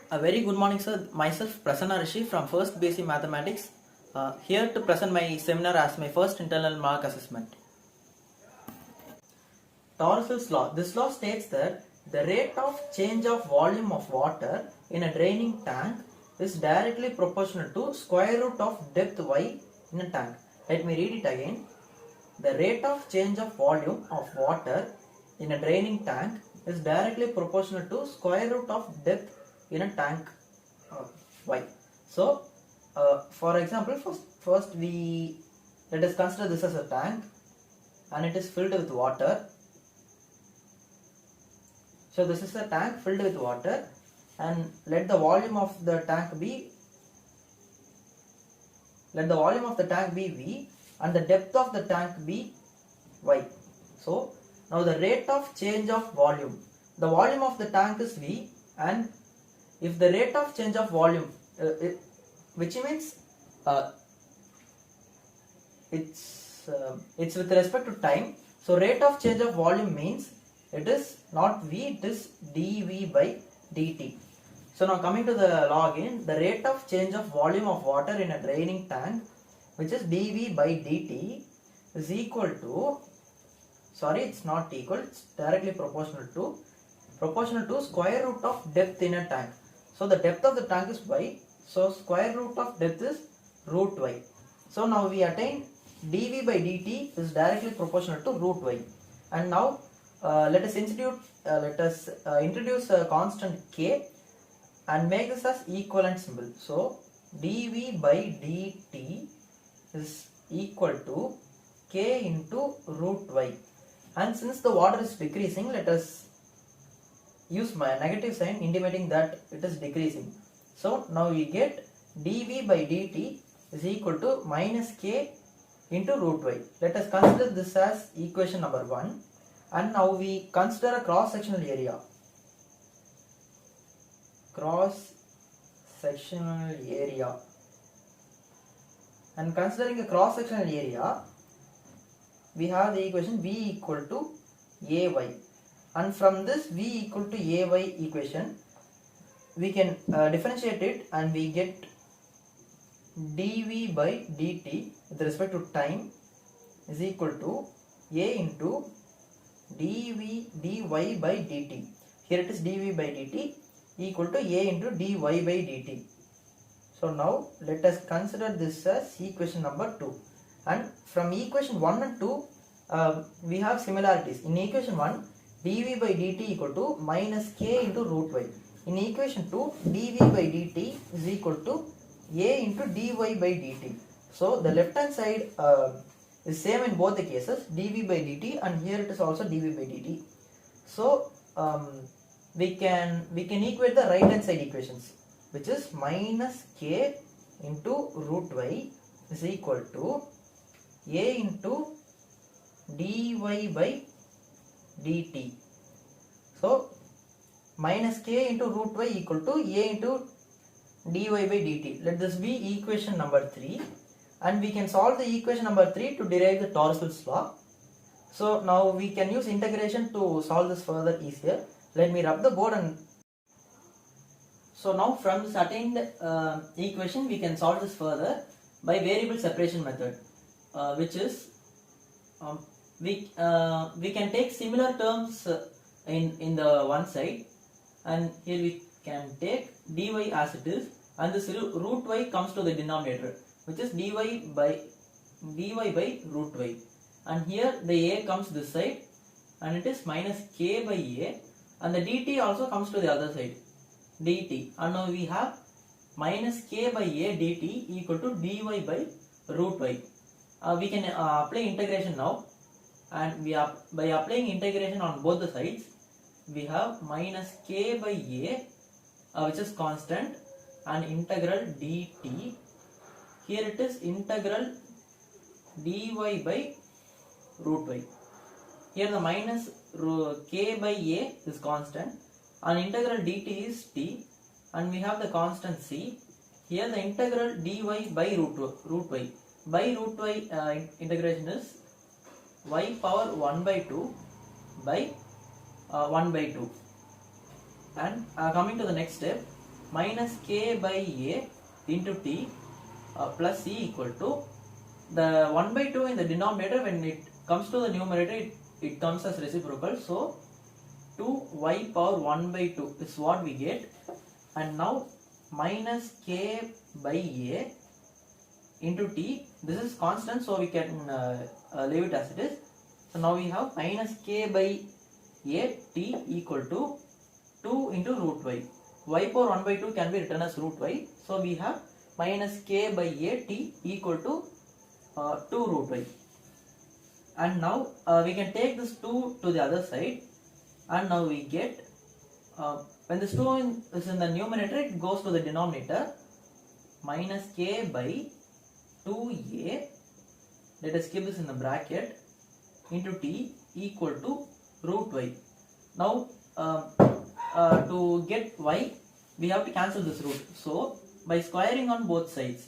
A very good morning, sir. Myself, Prasanna from First BSc Mathematics, here to present my seminar as my first internal mark assessment. Torricells law. This law states that the rate of change of volume of water in a draining tank is directly proportional to square root of depth y in a tank. Let me read it again. The rate of change of volume of water in a draining tank is directly proportional to square root of depth in a tank y. So, for example, first let us consider this as a tank and it is filled with water. So this is a tank filled with water, and let the volume of the tank be V and the depth of the tank be y. So now the rate of change of volume, the volume of the tank is V, and if the rate of change of volume, which means it's with respect to time, so rate of change of volume means it is not V, it is dV by dt. So now coming to the law again, the rate of change of volume of water in a draining tank, which is dV by dt, is equal to, it's not equal, it's directly proportional to square root of depth in a tank. So the depth of the tank is y, so square root of depth is root y. So now we attain dV by dt is directly proportional to root y. And now let us introduce a constant k and make this as equivalent symbol. So dV by dt is equal to k into root y. And since the water is decreasing, let us use my negative sign intimating that it is decreasing. So now we get dV by dt is equal to minus k into root y. Let us consider this as equation number 1. And now we consider a cross-sectional area. And considering a cross-sectional area, we have the equation V equal to AY. And from this V equal to AY equation, we can differentiate it and we get dV by dt with respect to time is equal to A into dy by dt. Here it is dV by dt equal to A into dy by dt. So now let us consider this as equation number 2. And from equation 1 and 2, we have similarities. In equation 1, dV by dt equal to minus k into root y. In equation 2, dV by dt is equal to A into dy by dt. So the left hand side is same in both the cases, dV by dt, and here it is also dV by dt. So we can equate the right hand side equations, which is minus k into root y is equal to A into dy by dt. So minus k into root y equal to A into dy by dt. Let this be equation number 3, and we can solve the equation number 3 to derive the Torricells law. So now we can use integration to solve this further easier. Let me rub the board. And so now from this attained equation, we can solve this further by variable separation method, which is we can take similar terms in the one side, and here we can take dy as it is, and this root y comes to the denominator, which is dy by root y, and here the a comes this side and it is minus k by a, and the dt also comes to the other side, dt, and now we have minus k by a dt equal to dy by root y. We can apply integration now, and by applying integration on both the sides, we have minus k by a, which is constant, and integral dt. Here it is integral dy by root y. Here the minus k by a is constant, and integral dt is t, and we have the constant c. Here the integral dy by root y. By root y integration is y power 1 by 2 by 1 by 2. And coming to the next step, minus k by a into t plus c equal to the 1 by 2 in the denominator. When it comes to the numerator, it comes as reciprocal. So 2y power 1 by 2 is what we get. And now minus k by a into t. This is constant, so we can leave it as it is. So now we have minus k by a t equal to 2 into root y. Y power 1 by 2 can be written as root y. So we have minus k by a t equal to 2 root y. And now we can take this 2 to the other side, and now we get when this 2 is in the numerator, it goes to the denominator. Minus k by 2a, let us keep this in the bracket, into t equal to root y. Now to get y, we have to cancel this root. So by squaring on both sides,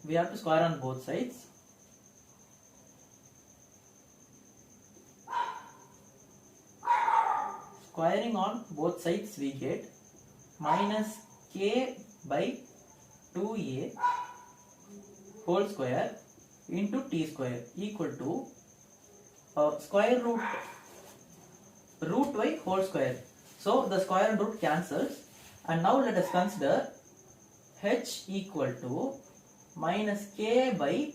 we have to square on both sides. Squaring on both sides, we get minus k by 2a whole square into t square equal to square root y whole square. So the square and root cancels, and now let us consider h equal to minus k by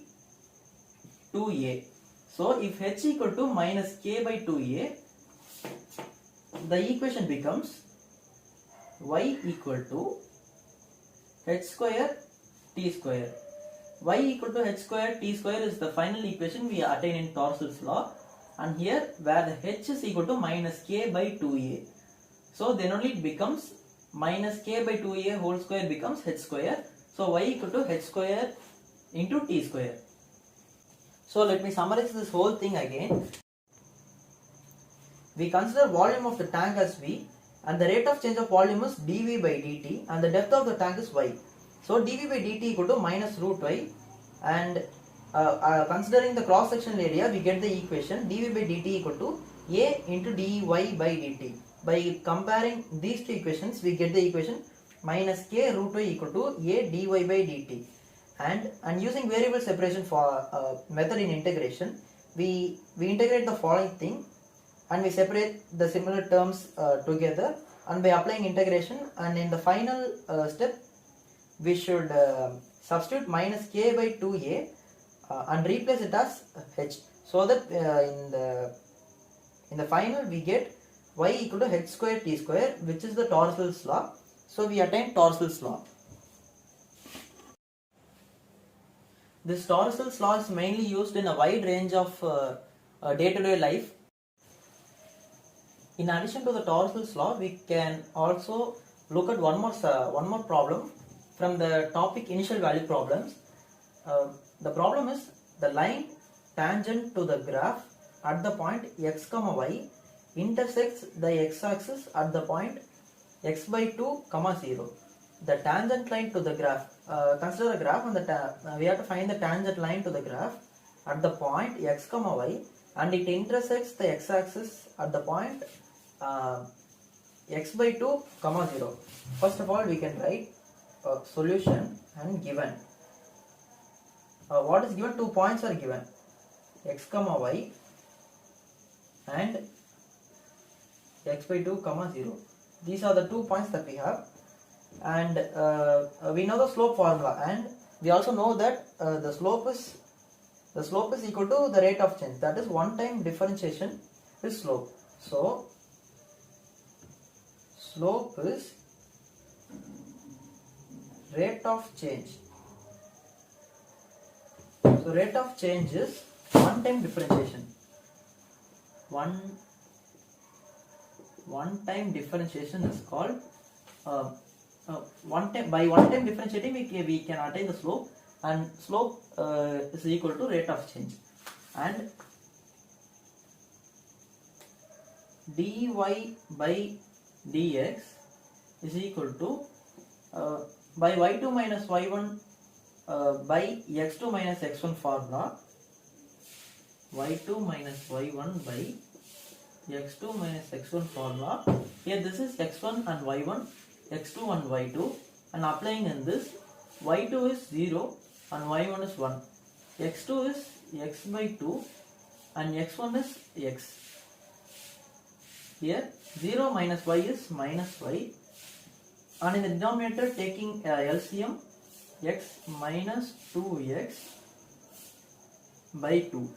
2a. So if h equal to minus k by 2a, the equation becomes y equal to h square t square. Y equal to h square t square is the final equation we attain in torricells law, and here where the h is equal to minus k by 2a. So then only it becomes minus k by 2a whole square becomes h square. So y equal to h square into t square. So let me summarize this whole thing again. We consider volume of the tank as V, and the rate of change of volume is dV by dt, and the depth of the tank is y. So dV by dt equal to minus root y, and considering the cross sectional area, we get the equation dV by dt equal to a into dy by dt. By comparing these two equations, we get the equation minus k root y equal to a dy by dt. And using variable separation for method in integration, we integrate the following thing, and we separate the similar terms together, and by applying integration, and in the final step we should substitute minus k by 2a and replace it as h, so that in the final we get y equal to h square t square, which is the torricells law. So we attain torricells law. This torricells law is mainly used in a wide range of day-to-day life. In addition to the torricells law, we can also look at one more problem from the topic initial value problems. The problem is the line tangent to the graph at the point x comma y intersects the x-axis at the point x by 2 comma 0. The tangent line to the graph, consider a graph, and we have to find the tangent line to the graph at the point x comma y, and it intersects the x-axis at the point x by 2 comma 0. First of all, we can write solution and given. What is given? 2 points are given, x comma y and x by 2 comma 0. These are the 2 points that we have, and we know the slope formula, and we also know that the slope is equal to the rate of change, that is one time differentiation is slope. So slope is rate of change. So rate of change is one time differentiation. One time differentiation is called one time differentiating we can attain the slope, and slope is equal to rate of change, and dy by dx is equal to by y2 minus y1 by x2 minus x1 formula, y2 minus y1 by x2 minus x1 formula. Here this is x1 and y1, x2 and y2, and applying in this, y2 is 0 and y1 is 1. x2 is x by 2 and x1 is x. Here 0 minus y is minus y, and in the denominator taking LCM, x minus 2x by 2,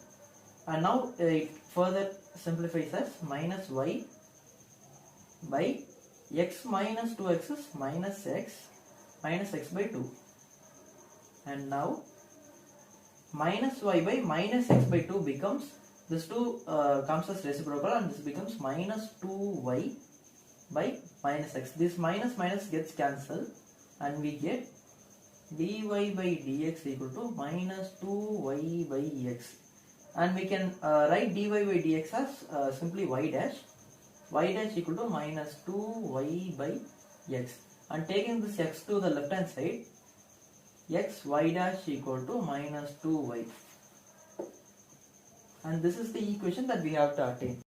and now it further simplifies as minus y by x minus 2x is minus x by 2, and now minus y by minus x by 2 becomes, this 2 comes as reciprocal, and this becomes minus 2y by minus x. This minus minus gets cancelled, and we get dy by dx equal to minus 2y by x, and we can write dy by dx as simply y dash equal to minus 2y by x, and taking this x to the left hand side, x y dash equal to minus 2y, and this is the equation that we have to attain.